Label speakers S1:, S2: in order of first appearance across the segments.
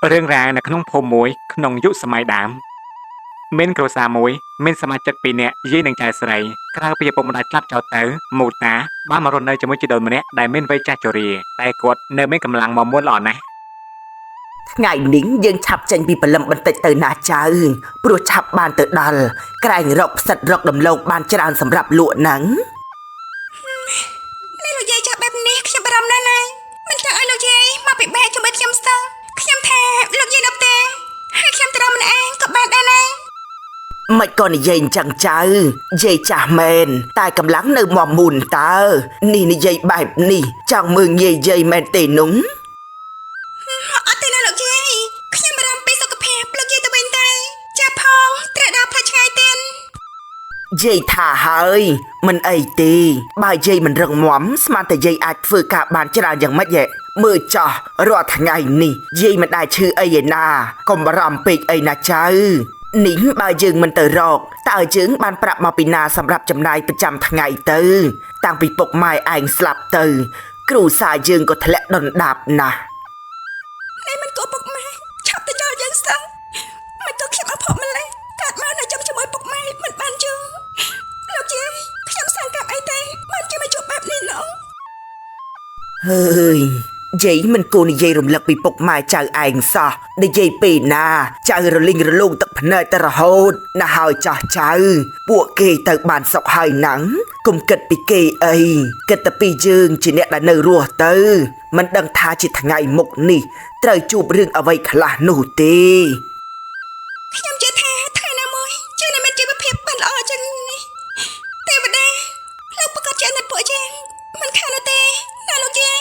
S1: រឿងរ៉ាវនៅក្នុងភូមិមួយក្នុងយុគសម័យដើមមានគ្រួសារមួយមានសមាជិកពីរនាក់យាយនិងចៅស្រីក្រៅពីឪពុកម្ដាយស្លាប់ចោលទៅមូតាបានមករស់នៅជាមួយជីដូនម្នាក់ដែលមានវ័យចាស់ជរាតែគាត់នៅមានកម្លាំងមាំមួនល្អណាស់
S2: ថ្ងៃនេះយើងឆាប់ចេញពីព្រលឹមបន្តិចទៅណាចៅព្រោះឆាប់បានទៅដល់ក្រែងរកផ្សិតរកដំឡូងបានច្រើនសម្រាប់លក់ហ្នឹង
S3: នេះលោកយាយចាស់បែបនេះខ្ញុំបារម្ភណាស់ណាមិនចង់ឲ្យលោកយាយមកពិបាកជាមួយខ្ញុំស្ទើរខ្ញុំថាលោកយាយនៅផ្ទះហើយខ្ញុំត្រូវម្នាក់ឯងក៏បានដែរណា
S2: មិនក៏និយាយអញ្ចឹងចៅយាយចាស់មែនតែកម្លាំងនៅមាំមួនតើនេះនិយាយបែបនេះចង់មើងយាយមែនទេនោះ
S3: អត់ទេណាលោកយាយខ្ញុំបារម្ភពីសុខភាពលោកយាយទៅវិញទៅចាផងត្រូវដល់ផ្លូវឆ្ងាយទៀត
S2: យាយថាហើយមិនអីទេបើយាយមិនរឹងមាំស្មានតែយាយអាចធ្វើការបានច្រើនយ៉ាងម៉េចហ៎មើលចោះរាល់ថ្ងៃនេះយាយមិនដែលឈឺអីឯណាកុំបារម្ភពេកអីណាចៅនេះបើយើងមិនទៅរកតើយើងបានប្រាប់មកពីណាសម្រាប់ចំណាយប្រចាំថ្ងៃទៅតាំងពីពុកម៉ែឯងស្លាប់ទៅគ្រូសាយើងក៏ធ្លាក់ដុនដាបណាស់
S3: នេះមិនក៏ពុកម៉ែឆាប់ទៅចោលយើងសោះមិនក៏ខ្ញុំអភ័ព្វម្លេះកើតមកនៅចំជាមួយពុកម៉ែមិនបានយូរលោកយាយខ្ញុំសង្កត់អីទេបានជាមកជួបបែបនេះណោះ
S2: ហើយយាយមិនគួរនិយាយរំលឹកពីពុកម៉ែចៅឯងសោះនិយាយពេលណាចៅរលីងរលោងទឹកភ្នែកទៅរហូតណាស់ហើយចាស់ចៅពួកគេទៅបានសុខហើយណាំងកុំគិតពីគេអីគិតតែពីយើងជាអ្នកដែលនៅរស់ទៅមិនដឹងថាជាថ្ងៃមុខនេះត្រូវជួបរឿងអ្វីខ្លះនោះទេ
S3: ខ្ញុំជឿថាថ្ងៃណាមួយជឿនឹងមានជីវភាពបានល្អជាងនេះទេវតាលោកប្រកាសជាអាណិតពួកយើងមិនខាននោះទេណាលោកយាយ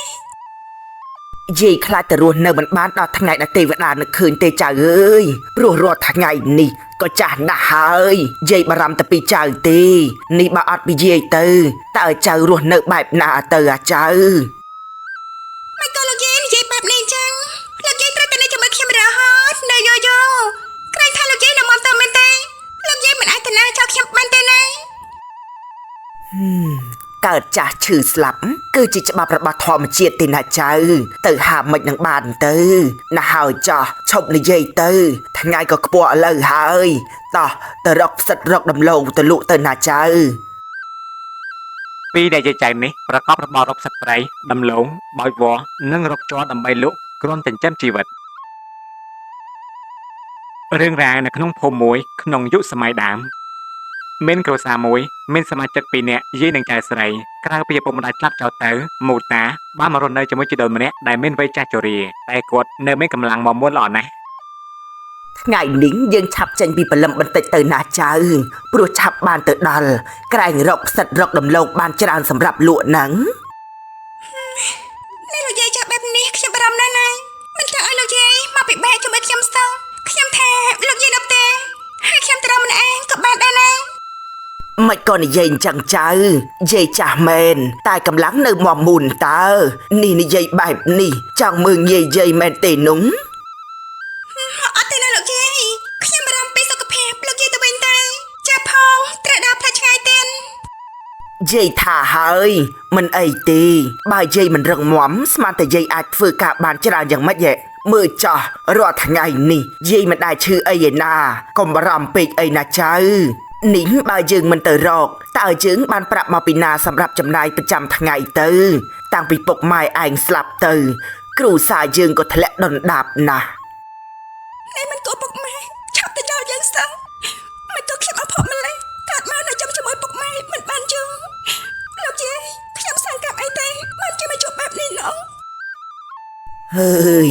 S2: យាយខ្លាចតែរស់នៅមិនបានដល់ថ្ងៃដែលទេវតានឹកឃើញទេចៅអើយព្រោះរាល់ថ្ងៃនេះក៏ចាស់ណាស់ហើយយាយបារម្ភតែពីចៅទេនេះបើអត់ពីយាយទៅតើចៅរស់នៅបែបណាទៅអាចៅ
S3: មិនក៏លោកយាយនិយាយបែបនេះអញ្ចឹងលោកយាយត្រូវតែនៅជាមួយខ្ញុំរហូតនៅយូរក្រែងថាលោកយាយនៅមកតមែនទេលោកយាយមិនអាចទៅណាចោលខ្ញុំបានទេណា
S2: កើតចាស់ឈឺស្លាប់គឺជាច្បាប់របស់ធម្មជាតិទេណាចៅទៅហាមមិននឹងបានទៅណាហើយចោះឈប់និយាយទៅថ្ងៃក៏ខ្ពស់ឥឡូវហើយតោះទៅរកផ្សិតរកដំឡូងទៅលក់ទៅណាចៅ
S1: ពីដែលយាយចៅនេះប្រកបរបររកផ្សិតព្រៃដំឡូងបោចវល្លិនិងរកជ័រដើម្បីលក់គ្រាន់ចិញ្ចឹមជីវិតរឿងរ៉ាវនៅក្នុងភូមិមួយក្នុងយុគសម័យដើមមានគ្រួសារមួយមានសមាជិកពីរនាក់យាយនិងចៅស្រីក្រៅពីឪពុកម្ដាយស្លាប់ចោលទៅមូតាបានមករស់នៅជាមួយជីដូនម្នាក់ដែលមានវ័យចាស់ជរាតែគាត់នៅមានកម្លាំងមាំមួនល្អណាស់
S2: ថ្ងៃនេះយើងឆាប់ចេញពីព្រលឹមបន្តិចទៅណាចៅព្រោះឆាប់បានទៅដល់ក្រែងរកផ្សិតរកដំឡូងបានច្រើនសម្រាប់លក់ហ្នឹង
S3: នេះលោកយាយចាស់បែបនេះខ្ញុំបារម្ភណាស់ណាមិនចង់ឲ្យលោកយាយមកពិបាកជាមួយខ្ញុំស្ទើរខ្ញុំថាលោកយាយនៅផ្ទះហើយខ្ញុំត្រូវម្នាក់ឯងក៏បានដែរណា
S2: មិនក៏និយាយអញ្ចឹងចៅយាយចាស់មែនតែកម្លាំងនៅមាំមួនតើនេះនិយាយបែបនេះចង់មើងយាយមែនទេនោះ
S3: អត់ទេណាលោកយាយខ្ញុំបារម្ភពីសុខភាពលោកយាយទៅវិញទៅចាផងត្រូវដល់ផ្លូវឆ្ងាយទៀត
S2: យាយថាហើយមិនអីទេបើយាយមិនរឹងមាំស្មានតែយាយអាចធ្វើការបានច្រើនយ៉ាងម៉េចហ៎មើលចោះរាល់ថ្ងៃនេះយាយមិនដែលឈឺអីឯណាកុំបារម្ភពេកអីណាចៅនេះបើយើងមិនទៅរកតើយើងបានប្រាប់មកពីណាសម្រាប់ចំណាយប្រចាំថ្ងៃទៅតាំងពីពុកម៉ែឯងស្លាប់ទៅគ្រូសាយើងក៏ធ្លាក់ដុនដាបណាស់
S3: នេះមិនក៏ពុកម៉ែឆាប់ទៅចោលយើងសោះមិនក៏ខ្ញុំអភ័ព្វម្លេះកើតមកនៅចំជាមួយពុកម៉ែមិនបានយូរលោកយាយខ្ញុំសង្កត់អីទេបានជាមកជួបបែបនេះណោះ
S2: ហើយ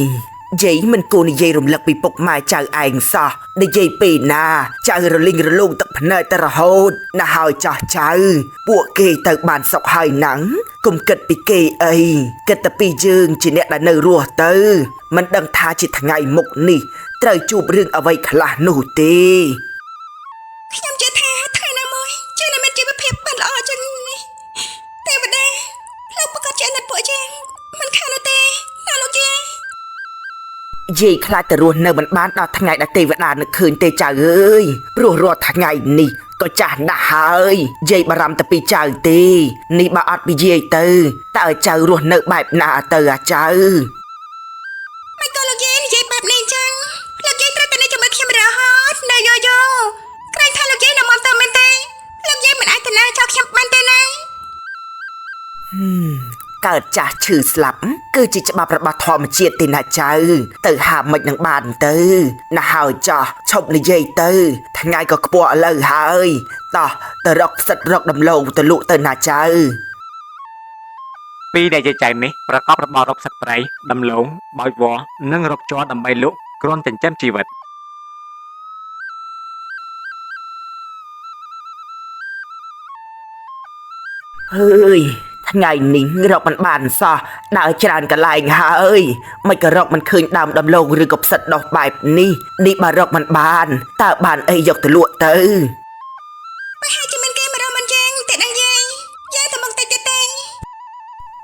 S2: យាយមិនគួរនិយាយរំលឹកពីពុកម៉ែចៅឯងសោះនិយាយពេលណាចៅរលីងរលោងទឹកភ្នែកទៅរហូតណាស់ហើយចាស់ចៅពួកគេទៅបានសុខហើយណាំងកុំគិតពីគេអីគិតតែពីយើងជាអ្នកដែលនៅរស់ទៅមិនដឹងថាជាថ្ងៃមុខនេះត្រូវជួបរឿងអ្វីខ្លះនោះទេ
S3: ខ្ញុំជឿថាថ្ងៃណាមួយជឿនឹងមានជីវភាពបានល្អជាងនេះទេវតាលោកប្រកាសជាអាណិតពួកយើងមិនខាននោះទេណាលោកយាយ
S2: យាយខ្លាចតែរស់នៅមិនបានដល់ថ្ងៃដែលទេវតានឹកឃើញទេចៅអើយព្រោះរាល់ថ្ងៃនេះក៏ចាស់ណាស់ហើយយាយបារម្ភតែពីចៅទេនេះបើអត់ពីយាយទៅតើចៅរស់នៅបែបណាទៅអាចៅ
S3: មិនក៏លោកយាយនិយាយបែបនេះអញ្ចឹង ខ្ញុំរហូតនៅយូរក្រែងថាលោកយាយនៅមកទៅមែនទេលោកយាយមិនអាចទៅណាចោលខ្ញុំបានទេណា
S2: កើតចាស់ឈឺស្លាប់គឺជាច្បាប់របស់ធម្មជាតិទេណាចៅទៅហាមិននឹងបានទៅណាហើយចាស់ឈប់និយាយទៅថ្ងៃក៏ខ្ពស់ឥឡូវហើយតោះទៅរកផ្សិតរកដំឡូងទៅលក់ទៅណាចៅ
S1: ពីដែលយាយចៅនេះប្រកបរបររកសត្វព្រៃដំឡូងបោចវល្លិនិងរកជ័រដើម្បីលក់គ្រាន់ចិញ្ចឹមជីវិត
S2: ហើយថ្ងៃនេះរកមិនបានសោះដើរច្រើនកន្លែងហើយមិនក៏រកមិនឃើញដើមដំឡូងឬក៏ផ្សិតដោះបែបនេះនេះបើរកមិនបានតើបានអីយកទៅលក់ទៅ
S3: ប្រហែលជាមានគេមករកមិនយ៉ាងតែដឹងយាយទៅមកតិចទៀតទេ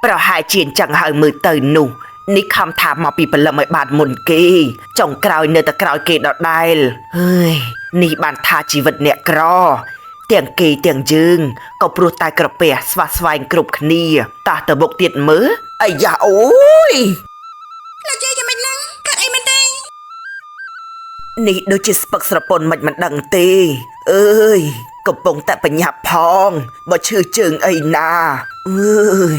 S2: ប្រហែលជាអញ្ចឹងហើយមើលទៅនោះនេះខំថាមកពីព្រលឹមឲ្យបានមុនគេចុងក្រោយនៅតែក្រោយគេដដែលហើយនេះបានថាជីវិតអ្នកក្រទាំងគេទាំងយើងក៏ព្រោះតែក្រពះស្វាស្វែងគ្រប់គ្នាតោះទៅមុខទៀតមើលអាយ៉ាអូយ
S3: លោកយាយយ៉ាងម៉េចហ្នឹងកើតអីមែនទេ
S2: នេះដូចជាស្ពឹកស្រពន់មិនដឹងទេអើយកំពុងតែបញ្ញាប់ផងបើឈឺជើងអីណាអើយ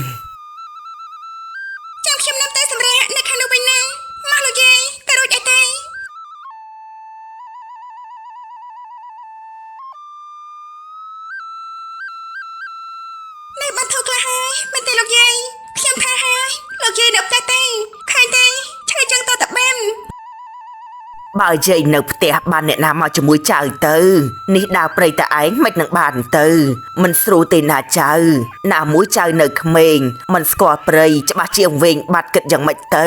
S3: ចាំខ្ញុំនាំទៅសម្រាប់នៅខាងនោះវិញណាមកលោកយាយទៅរួចអីទេ នេះបានធូរខ្លះហើយមែនទេលោកយាយខ្ញុំថាហើយលោកយាយនៅផ្ទះទេឃើញទេឈឺចឹងតតបាន
S2: បើយាយនៅផ្ទះបានអ្នកណាមកជាមួយចៅទៅនេះដើរព្រៃតែឯងមិននឹងបានទៅមិនស្រួលទេណាចៅណាមួយចៅនៅក្មេងមិនស្គាល់ព្រៃច្បាស់ជាងវិញបាត់គិតយ៉ាងម៉េចទៅ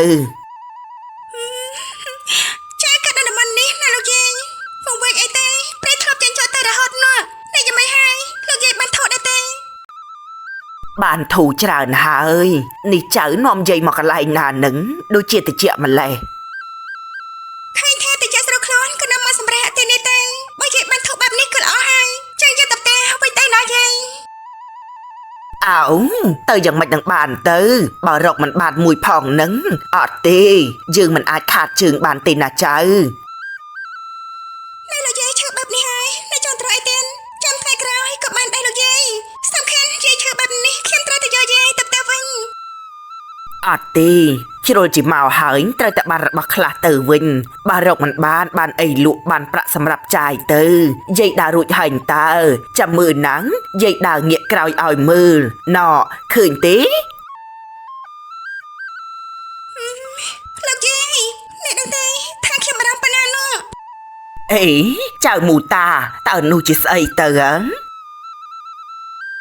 S3: ចាកាត់នៅមិននេះណាលោកយាយមកវិញអីទេព្រៃធ្លាប់ចេញចូលទៅរហូតនោះនេះយ៉ាងម៉េចហើយលោកយាយបានធូរដែរទេ
S2: បានធូរច្រើនហើយនេះចៅនាំយាយមកកន្លែងណានឹងដូចជាតិចម្លេះ
S3: ឃើញថាតែចាស់ស្រុកខ្លួនក៏នាំមកសម្រាប់ទីនេះទេបើយាយបានធូរបែបនេះគឺល្អហើយចឹងយកទៅផ្ទះវិញទៅណាយាយ
S2: អោទៅយ៉ាងម៉េចនឹងបានទៅបើរកមិនបានមួយផងនឹងអត់ទេយើងមិនអាចខាតជើងបានទេណាចៅ
S3: ណែលោកយាយឈឺបែបនេះហើយណែចង់ត្រូវអីទៀតចាំថ្ងៃក្រោយក៏បានដែរលោកយាយសំខាន់យាយឈឺបែបនេះខ្ញុំត្រូវទៅយកយាយទៅផ្ទះវិញ
S2: អត់ទេជ្រុលជាមកហើយត្រូវតែបានរបស់ខ្លះទៅវិញបើរកមិនបានអីលក់បានប្រាក់សម្រាប់ចាយទៅយាយដើររួចហើយតើចាំមើលណាំងយាយដើរងាកក្រោយឲ្យមើលណ៎ឃើញទេ
S3: លោកយាយអ្នកដឹងទេថាខ្ញុំបារម្ភប៉ុណ្ណានោះ
S2: អេចៅមូតាតើនោះជាស្អីទៅហ៎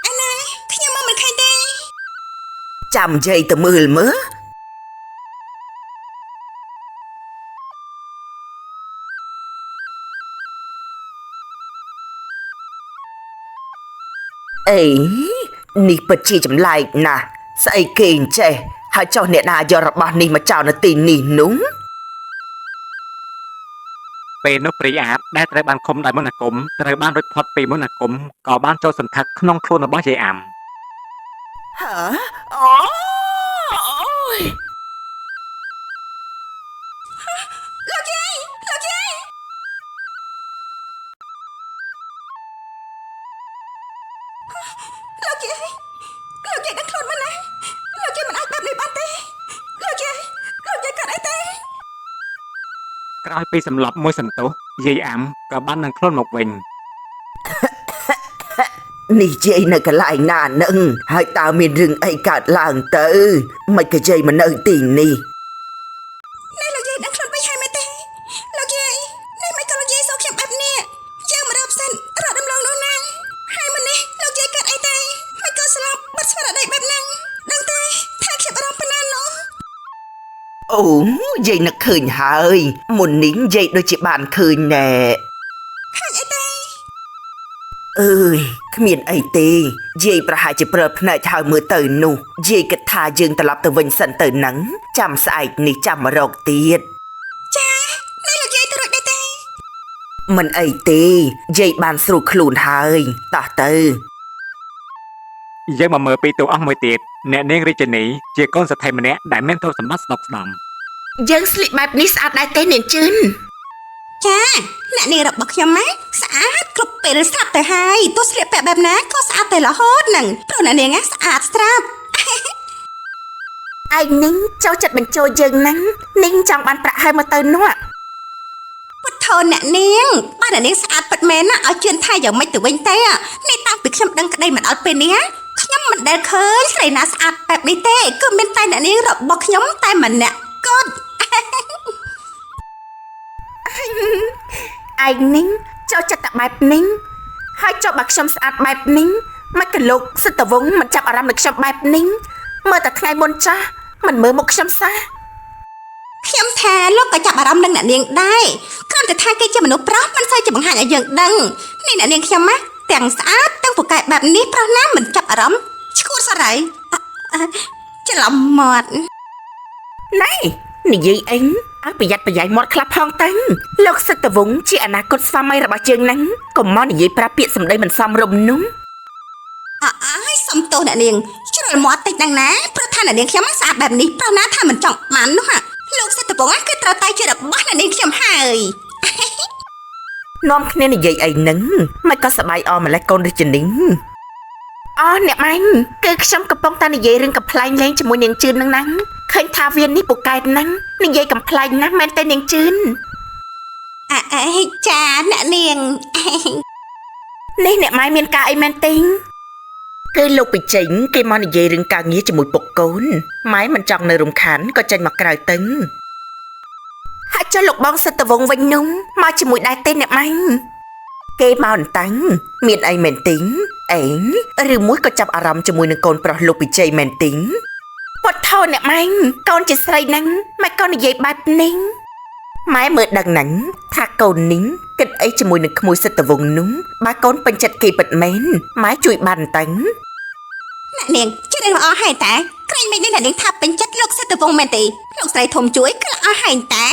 S3: អាណាខ្ញុំមកមិនឃើញទេ
S2: ចាំយាយទៅមើលមើលអេនេះពិតជាចម្លែកណាស់ស្អីគេអញ្ចេះហើយចុះអ្នកណាយករបស់នេះមកចោលនៅទីនេះនោះ
S1: ពេលនោះព្រាយអាបដែលត្រូវបានឃុំដោយមន្តអាគមត្រូវបានរួចផុតពីមន្តអាគមក៏បានចូលសន្ធឹកក្នុងខ្លួនរបស់យាយអាំ
S2: ហ៎អូយ
S3: លោកយាយលោកយាយលោកយាយដឹងខ្លួនមកណាលោកយាយមិនអាចបែបនេះបានទេលោកយាយកាត់អីទេ
S1: ក្រោយពីសម្លាប់មួយសន្ទុះយាយអាំក៏បាននឹងខ្លួនមកវិញ
S2: នេះយាយនៅកន្លែងណានឹងហើយតើមានរឿងអីកើតឡើងទៅមិនក៏យាយមកនៅទីនេះ
S3: ណែលោកយាយដឹងខ្លួនវិញហើយមែនទេលោកយាយនេះមិនក៏លោកយាយសោកខ្ញុំបែបនេះយើងមករកផ្សិនរកដំឡូងនោះណាហើយមិននេះលោកយាយកាត់អីទេមិនក៏ស្លាប់បាត់ស្មារតីបែបហ្នឹងដឹងទេថាខ្ញុំបារម្ភប៉ុណ្ណានោះ
S2: អូយាយនឹកឃើញហើយមុននេះយាយដូចជាបានឃើញណែ
S3: ឃើញអីទេ
S2: អើយគ្មានអីទេយាយប្រហែលជាព្រើភ្នែកហើយមើលទៅនោះយាយគិតថាយើងត្រឡប់ទៅវិញសិនទៅហ្នឹងចាំស្អែកនេះចាំមករកទៀត
S3: ចាណែលោកយាយទៅរួចដែរទេ
S2: មិនអីទេយាយបានស្រួលខ្លួនហើយតោះទៅ
S1: យើងមកមើលពីតួអង្គមួយទៀតអ្នកនាងរាជនីជាកូនសេដ្ឋីម្នាក់ដែលមានទ្រព្យសម្បត្តិស្ដុកស្ដម្ភ
S2: យើងស្លៀកបែបនេះស្អាតដែរទេនាងជឿន
S3: អ ចាអ្នកនាងរបស់ខ្ញុំណាស្អាតគ្រប់ពេលស្រាប់ទៅហើយទោះស្លៀកពាក់បែបណាក៏ស្អាតតែរហូតនឹងព្រោះអ្នកនាងស្អាតស្រាប់
S2: ឯងនីងចូលចិត្តបញ្ចូលយើងហ្នឹងនីងចង់បានប្រាក់ហើយមកទៅនោះ
S3: ពុទ្ធោអ្នកនាងបើអ្នកនាងស្អាតពិតមែនណាឲ្យជឿនថាយ៉ាងម៉េចទៅវិញទេនេះតាំងពីខ្ញុំដឹងក្តីមកដល់ពេលនេះខ្ញុំមិនដែលឃើញស្រីណាស្អាតបែបនេះទេគឺមានតែអ្នកនាងរបស់ខ្ញុំតែម្នាក់គត់
S2: ឯងនីងចូលចិត្តតែបែបនេះហើយចុះបើខ្ញុំស្អាតបែបនេះមិនក៏លោកសិទ្ធិវង្សមិនចាប់អារម្មណ៍លើខ្ញុំបែបនេះមើលតែថ្ងៃមុនចាស់មិនមើលមុខខ្ញុំសោះ
S3: ខ្ញុំថាលោកក៏ចាប់អារម្មណ៍នឹងអ្នកនាងដែរគ្រាន់តែថាគេជាមនុស្សប្រុសមិនសូវជាបង្ហាញឲ្យយើងដឹងនេះអ្នកនាងខ្ញុំណាទាំងស្អាតទាំងពូកែបែបនេះប្រុសណាមិនចាប់អារម្មណ៍ឈួតសរៃច្រឡំមាត់
S2: ណែនិយាយអីឲ្យប្រយ័ត្នប្រយែងមាត់ខ្លះផងទៅលោកសិទ្ធិវង្សជាអនាគតស្វាមីរបស់យើងហ្នឹងកុំមកនិយាយប្រាប់ពាក្យសម្ដីមិនសមរម្យនោះ
S3: អើយសំទោសអ្នកនាងជ្រុលមាត់តិចណាស់ណាព្រោះថាអ្នកនាងខ្ញុំស្អាតបែបនេះប្រុសណាថាមិនចង់បាននោះលោកសិទ្ធិវង្សគឺត្រូវតែជារបស់អ្នកនាងខ្ញុំហើយ
S2: នាំគ្នានិយាយអីហ្នឹងមិនក៏សប្បាយអម្លេះកូនរាជនីអូអ្នកម៉ាញ់គឺខ្ញុំកំពុងតែនិយាយរឿងកំ pl ែងលេងជាមួយនាងជឿនហ្នឹងណាឃើញថាវានេះពូកែហ្នឹងនិយាយកំ pl ែងណាស់មែនទេនាងជឿន
S3: អេចាអ្នកនាង
S2: នេះអ្នកម៉ាយមានការអីមែនទេគឺលោកបិចេញគេមកនិយាយរឿងការងារជាមួយពុកកូនម៉ែមិនចង់នៅរំខានក៏ចេញមកក្រៅទៅហើយចុះលោកបងសិទ្ធិវង្សវិញនោះមកជាមួយដែរទេអ្នកម៉ាញ់គេមកអន្តាំងមានអីមែនទេអេឬមួយក៏ចាប់អារម្មណ៍ជាមួយនឹងកូនប្រុសលោកបិជ័យមែនទេពុតថោអ្នកម៉ាញ់កូនជាស្រីហ្នឹងមិនក៏និយាយបែបនេះម៉ែមើលដឹងហ្នឹងថាកូននេះគិតអីជាមួយនឹងក្មួយសិទ្ធិវង្សនោះបើកូនពេញចិត្តគេពិតមែនម៉ែជួយបានតាំង
S3: អ្នកនាងជារឿងល្អហើយតាក្រែងមិននេះអ្នកនាងថាពេញចិត្តលោកសិទ្ធិវង្សមែនទេលោកស្រីធំជួយគឺល្អហើយតា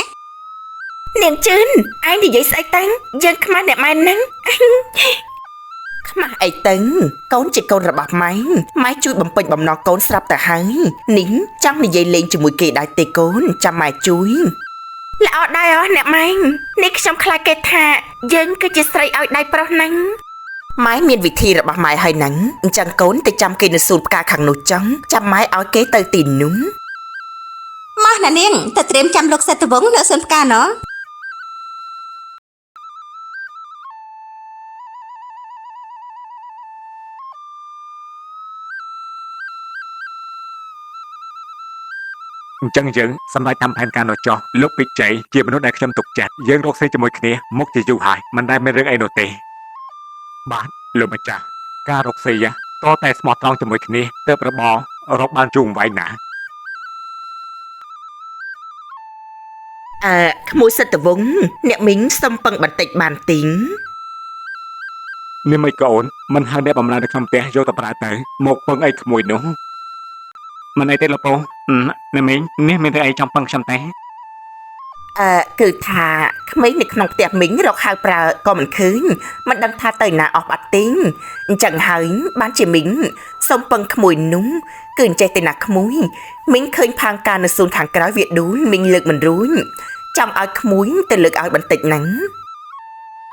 S2: នាងជឿនឯងនិយាយស្អីតាំងយើងខ្មាស់អ្នកម៉ែហ្នឹង ខ្មាស់អីទៅកូនជាកូនរបស់ម៉ែម៉ែជួយបំពេញបំណងកូនស្រាប់ទៅហើយនេះចង់និយាយលេងជាមួយគេដែរទេកូនចាំម៉ែជួយល្អដែរអស់អ្នកម៉ែនេះខ្ញុំខ្លាចគេថាយើងគឺជាស្រីឲ្យដៃប្រុសហ្នឹងម៉ែមានវិធីរបស់ម៉ែហើយហ្នឹងអញ្ចឹងកូនទៅចាំគេនៅសួនផ្កាខាងនោះចឹងចាំម៉ែឲ្យគេទៅទីនោះ
S3: មកអ្នកនាងទៅត្រៀមចាំលោកសិទ្ធិវង្សនៅសួនផ្កាណោះ
S1: អញ្ចឹងយើងសម្រេចតាមផែនការនោះចុះលោកពេជ្រជ័យជាមនុស្សដែលខ្ញុំទុកចិត្តយើងរកស៊ីជាមួយគ្នាមកជាយូរហើយមិនដែលមានរឿងអីនោះទេបាទលោកម្ចាស់ការរកស៊ីតតែស្មោះត្រង់ជាមួយគ្នាទើបរបររកបានជូរវែងណា
S2: ក្មួយសិទ្ធិវង្សអ្នកមីងសុំពឹងបន្តិចបានទីង
S1: នេះមិនកូនមិនហៅអ្នកបំរើនៅក្នុងផ្ទះយកទៅប្រើទៅមកពឹងអីក្មួយនោះមិនអីទេលោកពូអ្នកមីងនេះមានតែអីចង់ពឹងខ្ញុំទេ
S2: គឺថាក្មេងនៅក្នុងផ្ទះមីងរកហៅប្រើក៏មិនឃើញមិនដឹងថាទៅណាអស់បាត់ទេអញ្ចឹងហើយបានជាមីងសុំពឹងក្មួយនោះគឺអញ្ចេះទៅណាក្មួយមីងឃើញផាងការនៅសួនខាងក្រោយវាដួលមីងលើកមិនរួញចង់ឲ្យក្មួយទៅលើកឲ្យបន្តិចហ្នឹង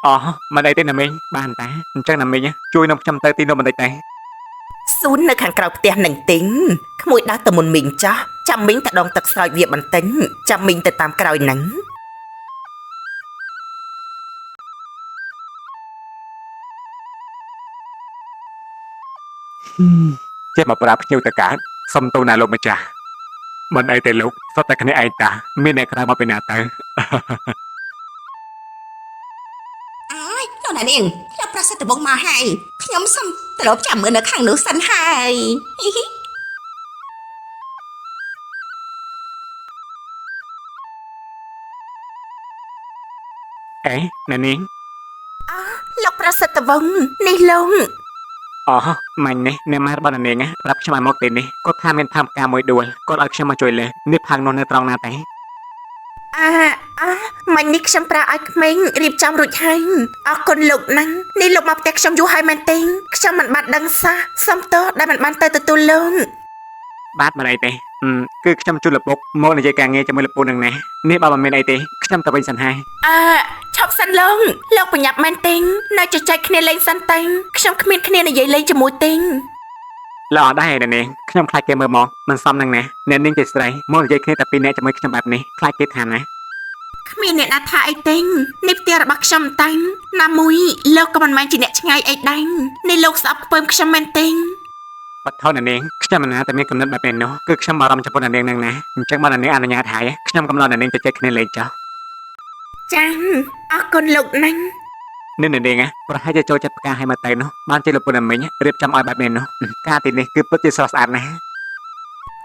S1: អូមិនអីទេណាមីងបានតាអញ្ចឹងណាមីងជួយនាំខ្ញុំទៅទីនោះបន្តិចទេ
S2: សួននៅខាងក្រៅផ្ទះនឹងទិញក្មួយដើរទៅមុនមីងចាស់ចាំមីងទៅដងទឹកស្រោចវាបន្តិចចាំមីងទៅតាមក្រោយហ្នឹង
S1: ចេះមកប្រាប់ភ្ញៀវទៅកើតសុំទោសណាលោកម្ចាស់មិនអីទេលោកសុទ្ធតែគ្នាឯងតាមានអ្នកក្រៅមកពីណាទៅ
S3: អើយលោកអ្នកនាងលោកប្រសិទ្ធវង្សមកហើយខ្ញុំសុំត្រឡប់ចាំមើលនៅខាងនោះសិនហើយ
S1: អេណានាង
S2: លោកប្រសិទ្ធវង្សនេះលោក
S1: អូម៉ាញ់នេះអ្នកម៉ែរបស់ណានាងប្រាប់ខ្ញុំឲ្យមកទីនេះគាត់ថាមានផាមការមួយដួលគាត់ឲ្យខ្ញុំមកជួយលើនេះផាំងនោះនៅត្រង់ណាទេ
S2: មិញនេះខ្ញុំប្រើឲ្យក្មេងរៀបចំរួចហើយអរគុណលោកណាំងនេះលោកមកផ្ទះខ្ញុំយូរហើយមែនទេខ្ញុំមិនបានដឹងសោះសុំទោសដែលមិនបានទៅទទួលលោក
S1: បាទមិនអីទេ គឺខ្ញុំជួលឪពុកមកនិយាយការងារជាមួយលោកពូនឹងណានេះបើមិនមានអីទេខ្ញុំទៅវិញសិនហើយ
S2: ឈប់សិនលោកបញ្ញាប់មែនទេនៅចែកគ្នាលេងសិនទេខ្ញុំគ្មានគ្នានិយាយលេងជាមួយទេ
S1: ល្អដែរអ្នកនាងខ្ញុំខ្លាចគេមើលមកមិនសមនឹងណាអ្នកនាងជាស្រីមកនិយាយគ្នាតែពីរនាក់ជាមួយខ្ញុំបែបនេះខ្លាចគេថាណា
S2: គ្មានអ្នកណាថាអីទេនេះផ្ទះរបស់ខ្ញុំតាំងណាមួយលោកក៏មិនមែនជាអ្នកឆ្ងាយអីដែរនេះលោកស្អប់ខ្ពើមខ្ញុំមែនទេ
S1: បទធនអ្នកនាងខ្ញុំមិនណាតែមានកំណត់បែបនេះនោះគឺខ្ញុំបារម្ភចំពោះអ្នកនាងនឹងណាអញ្ចឹងបើអ្នកនាងអនុញ្ញាតហើយខ្ញុំកំណត់អ្នកនាងទៅជែកគ្នាលេងចុះ
S2: ចាអរគុណលោកណាស់
S1: នេះអ្នកនាងប្រហែលជាចូលចិត្តផ្កាឲ្យមកទៅនោះបានជាលោកពុនមិញរៀបចំឲ្យបែបនេះនោះការទីនេះគឺពិតជាស្រស់ស្អាតណាស់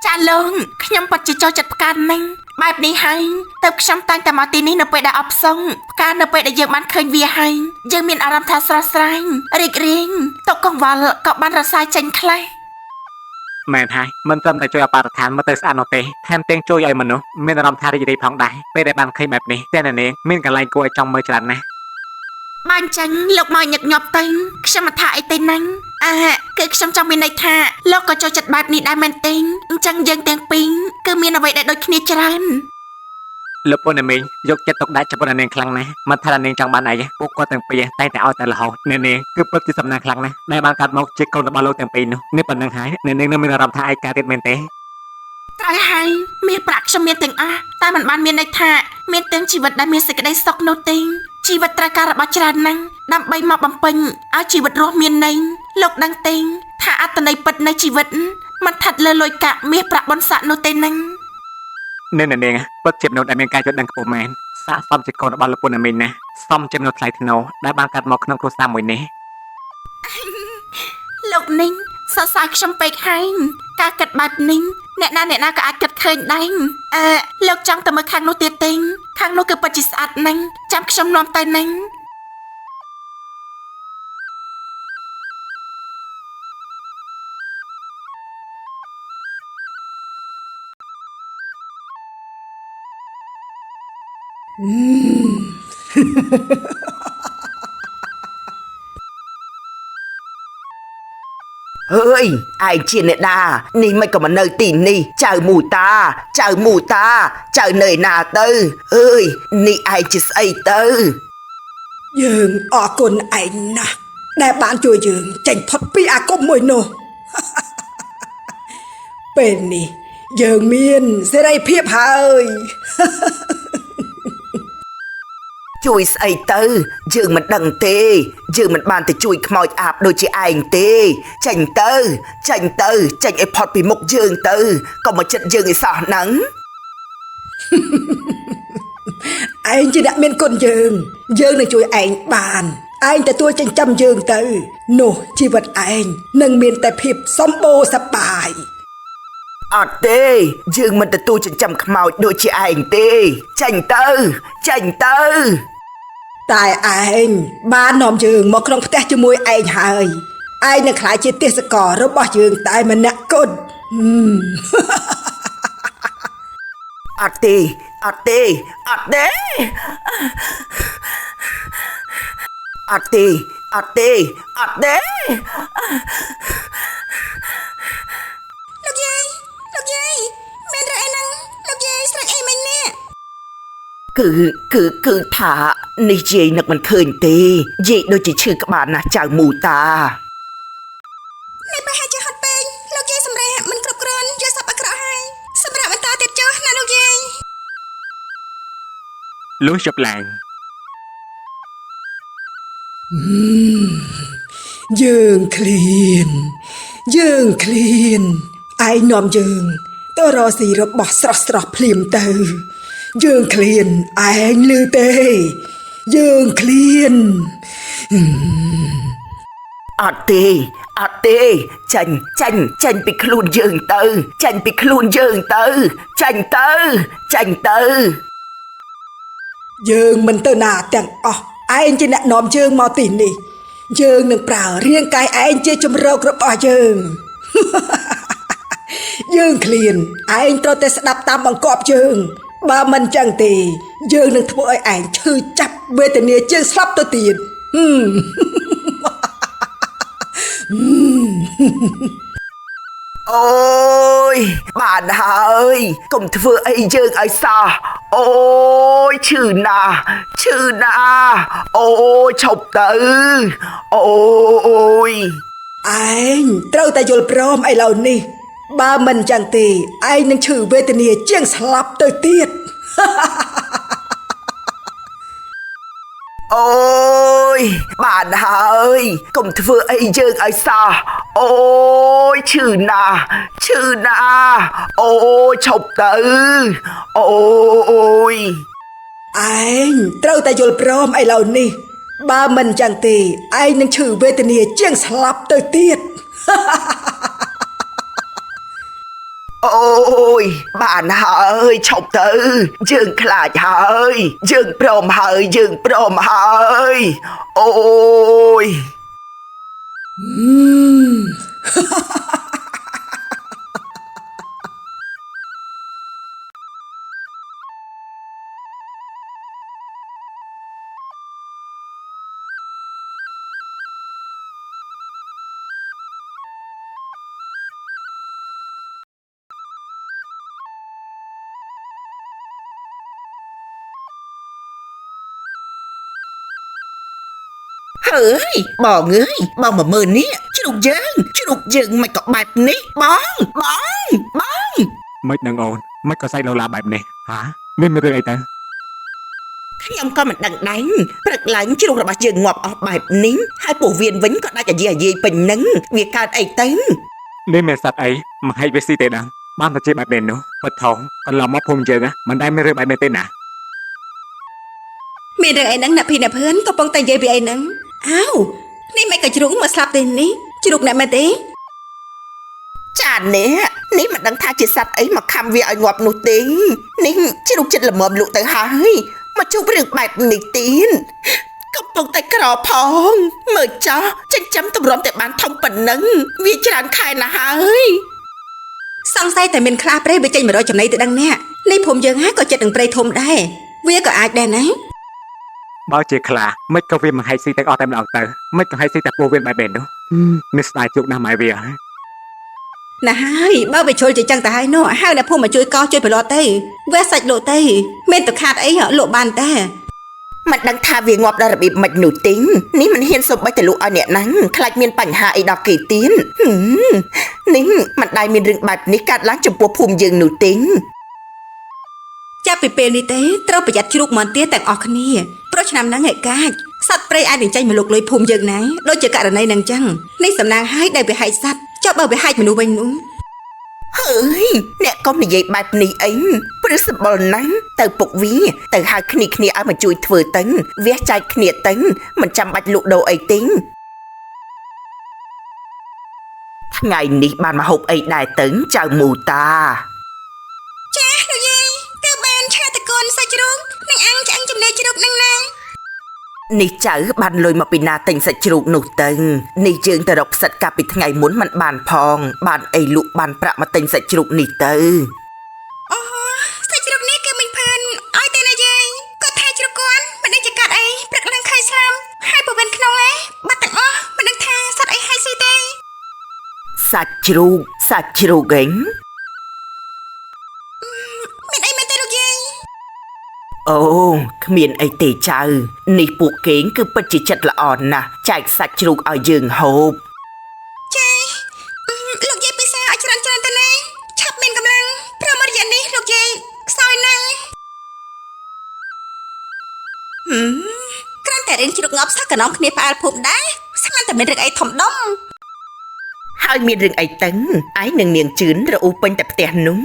S2: ចាលោកខ្ញុំពិតជាចូលចិត្តផ្កានឹងបែបនេះហើយទៅខ្ញុំតាំងតែមកទីនេះនៅពេលដែលអបសុងផ្កានៅពេលដែលយើងបានឃើញវាហើយយើងមានអារម្មណ៍ថាស្រស់ស្រាយរីករាយតកកង្វល់ក៏បានរសាយចេញខ្លះ
S1: មែនហើយមិនត្រឹមតែជួយឲ្យបរិស្ថានមកទៅស្អាតនោះទេថែមទាំងជួយឲ្យមនុស្សមានអារម្មណ៍ថារីករាយផងដែរពេលដែលបានឃើញបែបនេះតែអ្នកនាងមានកន្លែងគួរឲ្យចង់មើលច្រើនណាស់
S2: បានចឹងលោកមកញឹកញាប់ទៅខ្ញុំមិនថាអីទេណាគឺខ្ញុំចង់មានន័យថាលោកក៏ចូលចិត្តបែបនេះដែរមែនទេអញ្ចឹងយើងទាំងពីរគឺមានអ្វីដែលដូចគ្នាច្រើន
S1: លោកពុនមិញយកចិត្តទុកដាក់ចំពោះអ្នកនាងខ្លាំងណាស់មិនថាអ្នកនាងចង់បានអីពួកគាត់ទាំងពីរតែងតែឲ្យតែរហូតអ្នកនាងគឺពិតជាសំណាងខ្លាំងណាស់ដែលបានកាត់មកជាកូនរបស់លោកទាំងពីរនោះនេះប៉ុណ្្នឹងហើយអ្នកនាងនៅមានអារម្មណ៍ថាឯកាទៀតមែនទេ
S2: ត្រូវហើយមាសប្រាក់ខ្ញុំមានទាំងអស់តែมันបានមានន័យថាមានទាំងជីវិតដែលមានសេចក្តីសុខនោះទេជីវិតត្រូវការរបស់ច្រើនណាស់ដើម្បីមកបំពេញឲ្យជីវិតរស់មានន័យលោកដឹងទេថាអត្តន័យពិតនៃជីវិតมันស្ថិតលើលុយកាក់មាសប្រាក់បុណ្យស័ក្តិនោះទេណា
S1: អ្នកនាងពិតជាមនុស្សដែលមានការយល់ដឹងខ្ពស់មែនស័ក្តិសមជាកូនរបស់លោកពុនមិញណាសមជាមនុស្សថ្លៃថ្នូរដែលបានកាត់មកក្នុងគ្រួសារមួយនេះ
S2: លោកនីងសរសើរខ្ញុំពេកហើយការគិតបែបនេះអ្នកណាក៏អាចគិតឃើញដែរលោកចង់ទៅមើលខាងនោះទៀតទេខាងនោះគឺពិតជាស្អាតណាស់ចាំខ្ញុំនាំទៅណាស់ เฮ้ยไอ้เจียเนี่ยดานี่ไม่ก็มาเนยตีนี่เจ้าหมูตาเจ้าเนยนาเตอเอ้ยนี่ไอ้จิสไอเตอ
S3: យើងអរគុណឯងណាស់ដែលបានជួយយើងចេញផុតពីអាគមមួយនោះ ពេលនេះយើងមានសេរីភាពហើយ
S2: ជួយស្អីទៅយើងមិនដឹងទេយើងមិនបានទៅជួយខ្មោចអាបដូចជាឯងទេចាញ់ទៅចាញ់ឲ្យផុតពីមុខយើងទៅកុំមកចិត្តយើងឲ្យសោះហ្នឹង
S3: ឯងជាអ្នកមានគុណយើងនឹងជួយឯងបានឯងទទួលចិញ្ចឹមយើងទៅនោះជីវិតឯងនឹងមានតែភាពសម្បូរសប្បាយ
S2: អត់ទេយើងមិនទទួលចិញ្ចឹមខ្មោចដូចជាឯងទេចាញ់ទៅ
S3: តែឯងបាននាំយើងមកក្នុងផ្ទះជាមួយឯងហើយឯងនឹងក្លាយជាទេសកលរបស់យើងតែម្នាក់គត់
S2: អត់ទេអត់ទេអត់ទេអត់ទេអត់ទេអត់ទេ
S3: លោកយាយមានរអីហ្នឹងលោកយាយស្រេចអីមិញនេះ
S2: គឺថានេះយាយនឹកមិនឃើញទេយាយដូចជាឈឺក្បាលណាស់ចៅមូតា
S3: នេះប្រហែលជាហត់ពេកលោកយាយសម្រាប់មិនគ្រប់គ្រាន់យកសពអាក្រក់ហើយសម្រាប់បន្តទៀតចុះណាលោកយាយ
S1: លុះជប់ឡើង
S3: យើងឃ្លានឯងនាំយើងទៅរកស៊ីរបស់ស្រស់ភ្លាមទៅយើងឃ្លានឯងឮទេយើងឃ្លាន
S2: អត់ទេចាញ់ពីខ្លួនយើងទៅចាញ់ទៅ
S3: យើងមិនទៅណាទាំងអស់ឯងជាអ្នកនាំយើងមកទីនេះយើងនឹងប្រើរាងកាយឯងជាជំរករបស់យើង យើងឃ្លានឯងត្រូវតែស្ដាប់តាមបង្គាប់យើងបើមិនចឹងទេយើងនឹងធ្វើឲ្យឯងឈឺចាប់វេទនាជាងស្លាប់ទៅទៀត
S2: អ Ôi bạn ơi cùng thưa ấy dương ấy sao ôi chữ nà ôi chọc tử ôi
S3: ឯងត្រូវតែយល់ព្រមឥឡូវនេះបើមិនចឹងទេឯងនឹងឈឺវេទនាជាងស្លាប់ទៅទៀត
S2: ôi bạn ơi cùng thưa ấy dương ấy sao ôi chữ nà ôi chọc tử ôi
S3: ឯងត្រូវតែយល់ព្រមឥឡូវនេះបើមិនចឹងទេឯងនឹងឈឺវេទនាជាងស្លាប់ទៅទៀត
S2: Ôi bạn ơi chọc tử dương khlại hơi dương prom hơi ôi เฮ้ยบอกเอ้ยบอกมาเมินนี้ชุดយើងមិនក៏បែបនេះបង
S1: មិនដឹងអូនមិនក៏សៃលោឡាបែបនេះហាមានរឿងអីទៅ
S2: ខ្ញុំក៏មិនដឹងដែរព្រឹកឡើងជ្រូករបស់យើងងាប់អស់បែបនេះហើយពោះវៀនវិញក៏ដាច់អាយាយពេញនឹងវាកើតអីទៅ
S1: នេះមានសត្វអីមកហែកវាស៊ីទេដឹងបានតែជាបែបនេះនោះបិទថងកន្លងមកភូមិយើងមិនដែលមានរឿងបែបនេះទេណា
S3: មានរឿងអីហ្នឹងអ្នកភីអ្នកភឿនកំពុងតែនិយាយពីអីហ្នឹងอ้าวនេះមិនក៏ជ្រូកមកស្លាប់ទេនេះជ្រូកអ្នកមែនទេ
S2: ចានេះមិនដឹងថាជាសត្វអីមកខំវាឲ្យងាប់នោះទេនេះជ្រូកចិត្តល្មមលក់ទៅហើយមកជួបរឿងបែបនេះទៀតកំពុងតែក្រផងមើលចោះចិញ្ចឹមតម្រាំតែបានធំប៉ុណ្ណឹងវាច្រើនខែណាស់ហើយ
S3: សង្ស័យតែមានខ្លះព្រៃវាចេញ100ចំណីទៅដឹងអ្នកនេះភូមិយើងហើយក៏ចិត្តនឹងព្រៃធំដែរវាក៏អាចដែរណា
S1: បើជាខ្លាមិនក៏វាមកហែកស៊ីទាំងអស់តែម្ដងទៅមិនក៏ហែកស៊ីតែពោះវៀនបែបនេះនោះនេះស្ដាយជោគណាស់ម៉ែវា
S3: ណាហើយបើវាជុលជាចឹងទៅហើយនោះហៅអ្នកភូមិមកជួយកោជួយប្រឡត់ទៅវាសាច់លក់ទៅមានទៅខាតអីលក់បានតែ
S2: មិនដឹងថាវាងាប់ដល់របៀបម៉េចនោះទេនេះមិនហ៊ានសូម្បីតែលក់ឲ្យអ្នកហ្នឹងខ្លាចមានបញ្ហាអីដល់គេទៀតនេះមិនដែលមានរឿងបែបនេះកើតឡើងចំពោះភូមិយើងនោះទេ
S3: ចាប់ពីពេលនេះទេត្រូវប្រយ័ត្នជ្រូកមន្ទាទាំងអស់គ្នាព្រោះឆ្នាំហ្នឹងឯកាចសត្វព្រៃអាចនឹងចេញមកលុកលុយភូមិយើងណាដូចជាករណីហ្នឹងចឹងនេះសំណាងហើយដែលវាហែកសត្វចុះបើវាហែកមនុស្សវិញនោះ
S2: ហើយអ្នកកុំនិយាយបែបនេះអីព្រឹសបលណាស់ទៅពុកវាទៅហៅគ្នាឲ្យមកជួយធ្វើទៅវះចែកគ្នាទៅមិនចាំបាច់លក់ដូរអីទេថ្ងៃនេះបានមកហូបអីដែរទៅចៅមូតា
S3: ចាលោកយាយគឺបានឆាតកូនសាច់ជ្រូកនឹងអាំងឆ្អឹងចំណីជ្រូកនឹងណា
S2: នេះចៅបានលុយមកពីណាទិញសាច់ជ្រូកនោះទៅនេះយើងទៅរកផ្សិតកាលពីថ្ងៃមុនមិនបានផងបានអីលក់បានប្រាក់មកទិញសាច់ជ្រូកនេះទៅ
S3: អូសាច់ជ្រូកនេះគឺមិញផានឲ្យទៅណាយាយគាត់ថាជ្រូកគាត់មិនដឹងជាកាត់អីព្រឹកឡើងខៃស្លាប់ហើយពវិនក្នុងឯងបាត់ទាំងអស់មិនដឹងថាសត្វអីហើយស៊ីទេ
S2: សាច់ជ្រូកហ្គេង
S3: មានអីមែនទេលោកយាយ
S2: អូគ្មានអីទេចៅនេះពួកគេងគឺពិតជាចិត្តល្អណាស់ចែកសាច់ជ្រូកឲ្យយើងហូប
S3: ចាលោកយាយពិសាឲ្យច្រើនទៅណាឆាប់មានកម្លាំងព្រមរយៈនេះលោកយាយខ្សោយណាស់គ្រាន់តែរៀនជ្រូកងាប់សោះកណ្ដុំគ្នាផ្អើលភូមិដែរស្មានតែមានរឿងអីធំដុំ
S2: ហើយមានរឿងអីទៅឯងនឹងនាងជឿនរអ៊ូពេញតែផ្ទះនោះ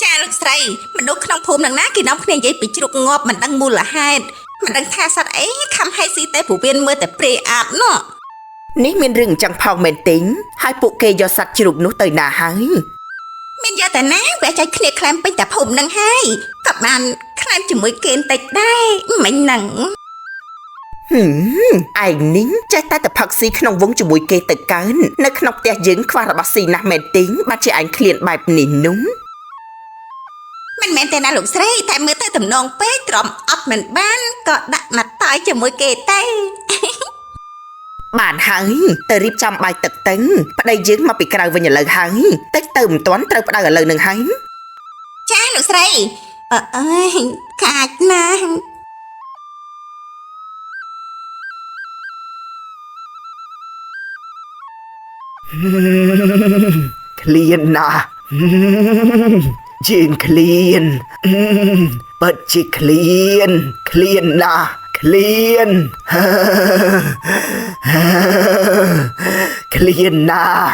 S3: ចាលោកស្រីមនុស្សក្នុងភូមិនឹងណាគេនាំគ្នានិយាយពីជ្រូកងាប់មិនដឹងមូលហេតុមិនដឹងថាសត្វអីខំហែកស៊ីតែព្រោះវាមើលតែព្រៃអាបណោះ
S2: នេះមានរឿងអញ្ចឹងផងមែនទេហើយពួកគេយកសត្វជ្រូកនោះទៅណាហើយ
S3: មានយកតែណាវាចែកគ្នាក្លែមពេញតែភូមិនឹងហើយក៏បានក្លែមជាមួយគេបន្តិចដែរមិញហ្នឹង
S2: ឯងនេះចេះតែផឹកស៊ីក្នុងវងជាមួយគេទៅកើននៅក្នុងផ្ទះយើងខ្វះរបស់ស៊ីណាស់មែនទេបានជាឯងឃ្លានបែបនេះនោះ
S3: មិនមែនទេណាលោកស្រីតែមើលទៅតំណងពេកទ្រាំអត់មិនបានក៏ដាក់មកតើជាមួយគេតែ
S2: អ បានហើយទៅរៀបចំបាយទឹកទៅប្តីយើងមកពីក្រៅវិញឥឡូវហើយតិចទៅមិនទាន់ត្រូវផ្ដៅឥឡូវនឹងហើយ
S3: ចាលោកស្រីអើយកាចណាស់
S2: ឃ្លានណាស់យើងឃ្លានពិតជាឃ្លានណាស់ឃ្លានឃ្លានណាស់